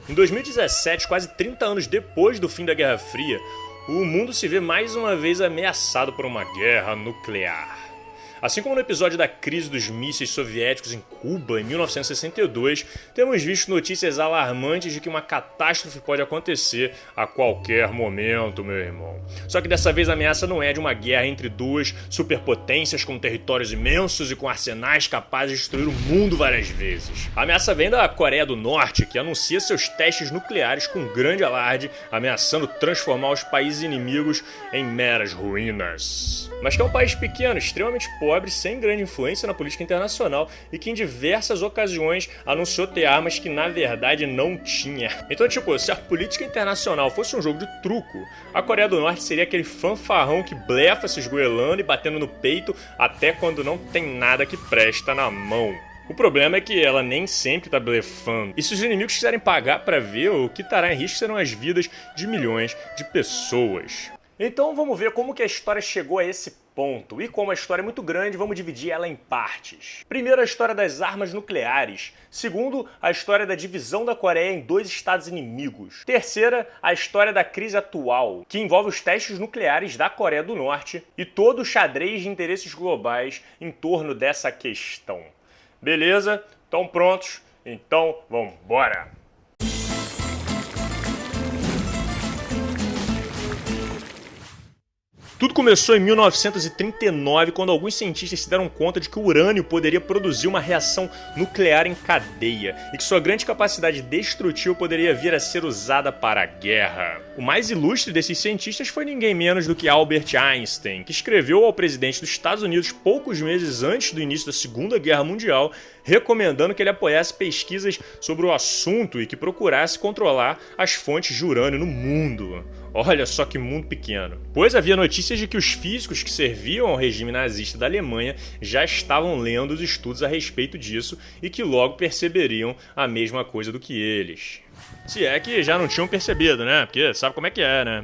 Em 2017, quase 30 anos depois do fim da Guerra Fria, o mundo se vê mais uma vez ameaçado por uma guerra nuclear. Assim como no episódio da crise dos mísseis soviéticos em Cuba, em 1962, temos visto notícias alarmantes de que uma catástrofe pode acontecer a qualquer momento, meu irmão. Só que dessa vez a ameaça não é de uma guerra entre duas superpotências com territórios imensos e com arsenais capazes de destruir o mundo várias vezes. A ameaça vem da Coreia do Norte, que anuncia seus testes nucleares com grande alarde, ameaçando transformar os países inimigos em meras ruínas. Mas que é um país pequeno, extremamente pobre, sem grande influência na política internacional e que em diversas ocasiões anunciou ter armas que na verdade não tinha. Então, se a política internacional fosse um jogo de truco, a Coreia do Norte seria aquele fanfarrão que blefa se esgoelando e batendo no peito até quando não tem nada que presta na mão. O problema é que ela nem sempre tá blefando. E se os inimigos quiserem pagar pra ver, o que estará em risco serão as vidas de milhões de pessoas. Então vamos ver como que a história chegou a esse ponto. E como a história é muito grande, vamos dividir ela em partes. Primeiro, a história das armas nucleares. Segundo, a história da divisão da Coreia em dois estados inimigos. Terceira, a história da crise atual, que envolve os testes nucleares da Coreia do Norte e todo o xadrez de interesses globais em torno dessa questão. Beleza? Estão prontos? Então vambora! Tudo começou em 1939, quando alguns cientistas se deram conta de que o urânio poderia produzir uma reação nuclear em cadeia e que sua grande capacidade destrutiva poderia vir a ser usada para a guerra. O mais ilustre desses cientistas foi ninguém menos do que Albert Einstein, que escreveu ao presidente dos Estados Unidos poucos meses antes do início da Segunda Guerra Mundial, recomendando que ele apoiasse pesquisas sobre o assunto e que procurasse controlar as fontes de urânio no mundo. Olha só que mundo pequeno. Pois havia notícias de que os físicos que serviam ao regime nazista da Alemanha já estavam lendo os estudos a respeito disso e que logo perceberiam a mesma coisa do que eles. Se é que já não tinham percebido, né? Porque sabe como é que é, né?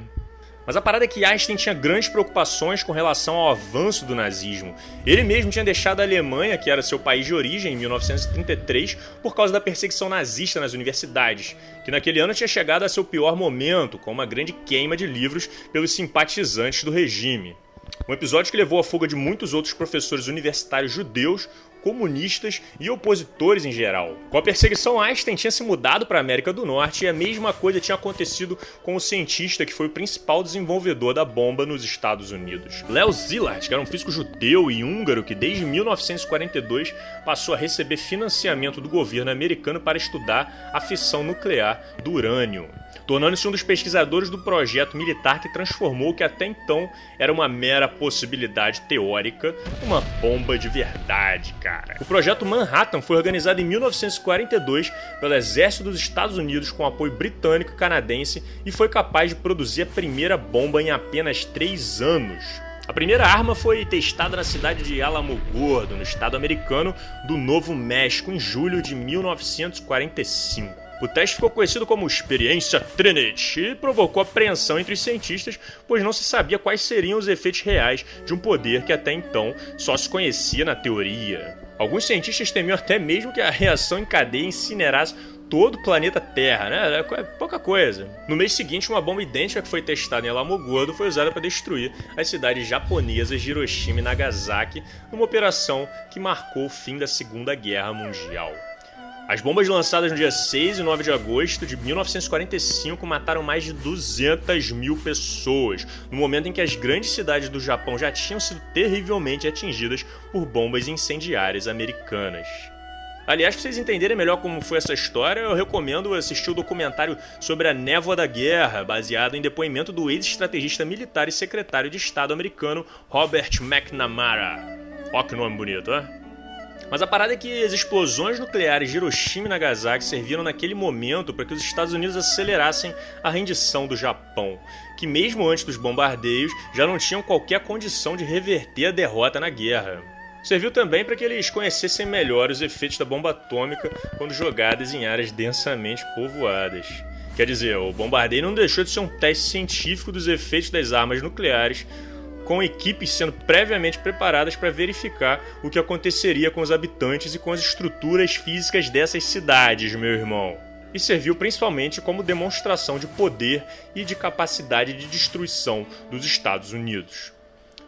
Mas a parada é que Einstein tinha grandes preocupações com relação ao avanço do nazismo. Ele mesmo tinha deixado a Alemanha, que era seu país de origem, em 1933, por causa da perseguição nazista nas universidades, que naquele ano tinha chegado a seu pior momento, com uma grande queima de livros pelos simpatizantes do regime. Um episódio que levou à fuga de muitos outros professores universitários judeus, comunistas e opositores em geral. Com a perseguição, Einstein tinha se mudado para a América do Norte e a mesma coisa tinha acontecido com o cientista que foi o principal desenvolvedor da bomba nos Estados Unidos. Leo Szilard, que era um físico judeu e húngaro que desde 1942 passou a receber financiamento do governo americano para estudar a fissão nuclear do urânio, tornando-se um dos pesquisadores do projeto militar que transformou o que até então era uma mera possibilidade teórica numa bomba de verdade, cara. O projeto Manhattan foi organizado em 1942 pelo Exército dos Estados Unidos com apoio britânico e canadense e foi capaz de produzir a primeira bomba em apenas 3 anos. A primeira arma foi testada na cidade de Alamogordo, no estado americano do Novo México, em julho de 1945. O teste ficou conhecido como Experiência Trinity e provocou apreensão entre os cientistas, pois não se sabia quais seriam os efeitos reais de um poder que até então só se conhecia na teoria. Alguns cientistas temiam até mesmo que a reação em cadeia incinerasse todo o planeta Terra, né? É pouca coisa. No mês seguinte, uma bomba idêntica que foi testada em Alamogordo foi usada para destruir as cidades japonesas de Hiroshima e Nagasaki, numa operação que marcou o fim da Segunda Guerra Mundial. As bombas lançadas no dia 6 e 9 de agosto de 1945 mataram mais de 200 mil pessoas, no momento em que as grandes cidades do Japão já tinham sido terrivelmente atingidas por bombas incendiárias americanas. Aliás, para vocês entenderem melhor como foi essa história, eu recomendo assistir o documentário sobre a Névoa da Guerra, baseado em depoimento do ex-estrategista militar e secretário de Estado americano Robert McNamara. Ó que nome bonito, ó. Mas a parada é que as explosões nucleares de Hiroshima e Nagasaki serviram naquele momento para que os Estados Unidos acelerassem a rendição do Japão, que mesmo antes dos bombardeios já não tinham qualquer condição de reverter a derrota na guerra. Serviu também para que eles conhecessem melhor os efeitos da bomba atômica quando jogadas em áreas densamente povoadas. Quer dizer, o bombardeio não deixou de ser um teste científico dos efeitos das armas nucleares, com equipes sendo previamente preparadas para verificar o que aconteceria com os habitantes e com as estruturas físicas dessas cidades, meu irmão. e serviu principalmente como demonstração de poder e de capacidade de destruição dos Estados Unidos.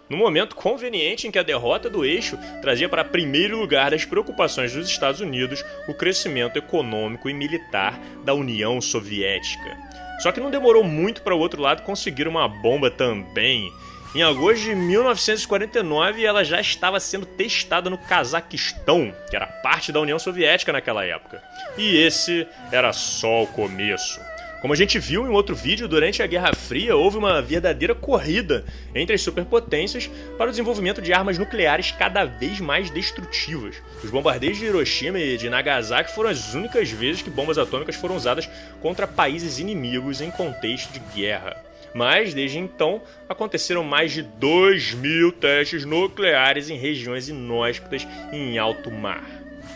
No momento conveniente em que a derrota do eixo trazia para primeiro lugar das preocupações dos Estados Unidos o crescimento econômico e militar da União Soviética. Só que não demorou muito para o outro lado conseguir uma bomba também. Em agosto de 1949, ela já estava sendo testada no Cazaquistão, que era parte da União Soviética naquela época. E esse era só o começo. Como a gente viu em outro vídeo, durante a Guerra Fria houve uma verdadeira corrida entre as superpotências para o desenvolvimento de armas nucleares cada vez mais destrutivas. Os bombardeios de Hiroshima e de Nagasaki foram as únicas vezes que bombas atômicas foram usadas contra países inimigos em contexto de guerra. Mas, desde então, aconteceram mais de 2.000 testes nucleares em regiões inóspitas e em alto mar.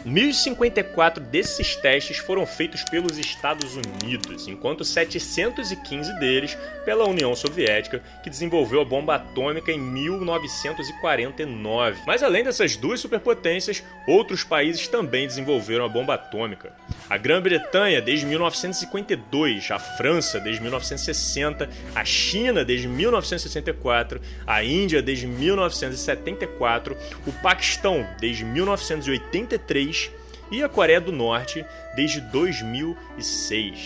1.054 desses testes foram feitos pelos Estados Unidos, enquanto 715 deles pela União Soviética, que desenvolveu a bomba atômica em 1949. Mas além dessas duas superpotências, outros países também desenvolveram a bomba atômica. A Grã-Bretanha desde 1952, a França desde 1960, a China desde 1964, a Índia desde 1974, o Paquistão desde 1983 e a Coreia do Norte desde 2006.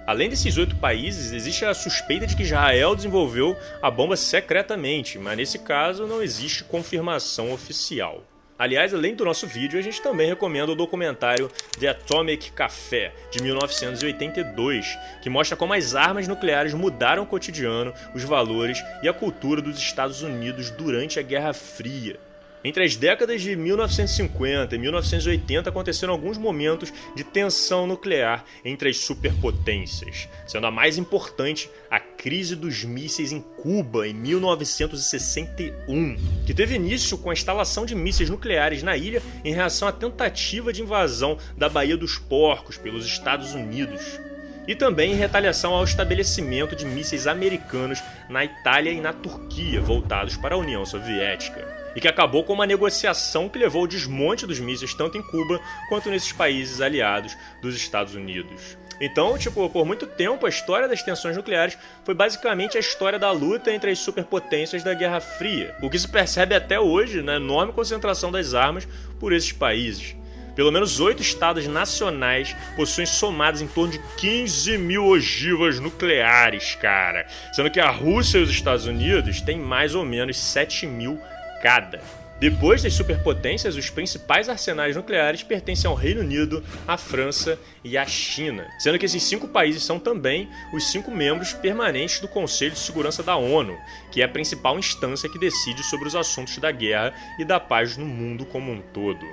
Além desses 8 países, existe a suspeita de que Israel desenvolveu a bomba secretamente, mas nesse caso não existe confirmação oficial. Aliás, além do nosso vídeo, a gente também recomenda o documentário The Atomic Café, de 1982, que mostra como as armas nucleares mudaram o cotidiano, os valores e a cultura dos Estados Unidos durante a Guerra Fria. Entre as décadas de 1950 e 1980 aconteceram alguns momentos de tensão nuclear entre as superpotências, sendo a mais importante a crise dos mísseis em Cuba em 1961, que teve início com a instalação de mísseis nucleares na ilha em reação à tentativa de invasão da Baía dos Porcos pelos Estados Unidos. E também em retaliação ao estabelecimento de mísseis americanos na Itália e na Turquia, voltados para a União Soviética. E que acabou com uma negociação que levou ao desmonte dos mísseis tanto em Cuba quanto nesses países aliados dos Estados Unidos. Então, por muito tempo, a história das tensões nucleares foi basicamente a história da luta entre as superpotências da Guerra Fria, o que se percebe até hoje na enorme concentração das armas por esses países. Pelo menos 8 estados nacionais possuem somados em torno de 15 mil ogivas nucleares, cara. Sendo que a Rússia e os Estados Unidos têm mais ou menos 7 mil cada. Depois das superpotências, os principais arsenais nucleares pertencem ao Reino Unido, à França e à China, sendo que esses 5 países são também os 5 membros permanentes do Conselho de Segurança da ONU, que é a principal instância que decide sobre os assuntos da guerra e da paz no mundo como um todo.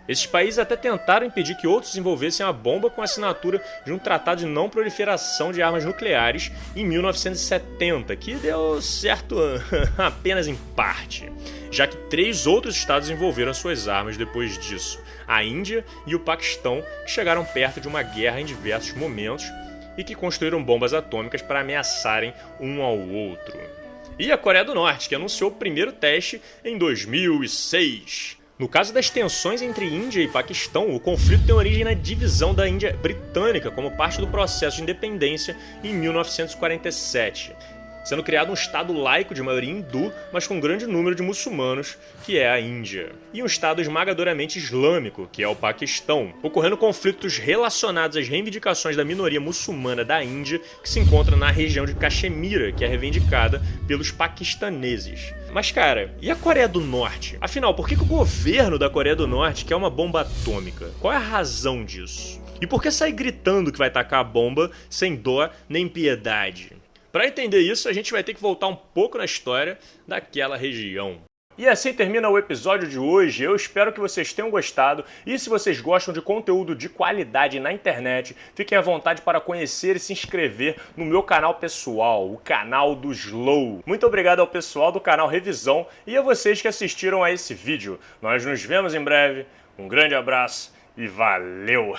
Esses países até tentaram impedir que outros desenvolvessem a bomba com a assinatura de um tratado de não proliferação de armas nucleares em 1970, que deu certo apenas em parte, já que 3 outros estados desenvolveram suas armas depois disso, a Índia e o Paquistão, que chegaram perto de uma guerra em diversos momentos e que construíram bombas atômicas para ameaçarem um ao outro. E a Coreia do Norte, que anunciou o primeiro teste em 2006. No caso das tensões entre Índia e Paquistão, o conflito tem origem na divisão da Índia britânica como parte do processo de independência em 1947, sendo criado um estado laico de maioria hindu, mas com um grande número de muçulmanos, que é a Índia, e um estado esmagadoramente islâmico, que é o Paquistão, ocorrendo conflitos relacionados às reivindicações da minoria muçulmana da Índia, que se encontra na região de Caxemira, que é reivindicada pelos paquistaneses. Mas cara, e a Coreia do Norte? Afinal, por que o governo da Coreia do Norte quer uma bomba atômica? Qual é a razão disso? E por que sair gritando que vai tacar a bomba sem dó nem piedade? Para entender isso, a gente vai ter que voltar um pouco na história daquela região. E assim termina o episódio de hoje. Eu espero que vocês tenham gostado e se vocês gostam de conteúdo de qualidade na internet, fiquem à vontade para conhecer e se inscrever no meu canal pessoal, o canal do Slow. Muito obrigado ao pessoal do canal Revisão e a vocês que assistiram a esse vídeo. Nós nos vemos em breve, um grande abraço e valeu!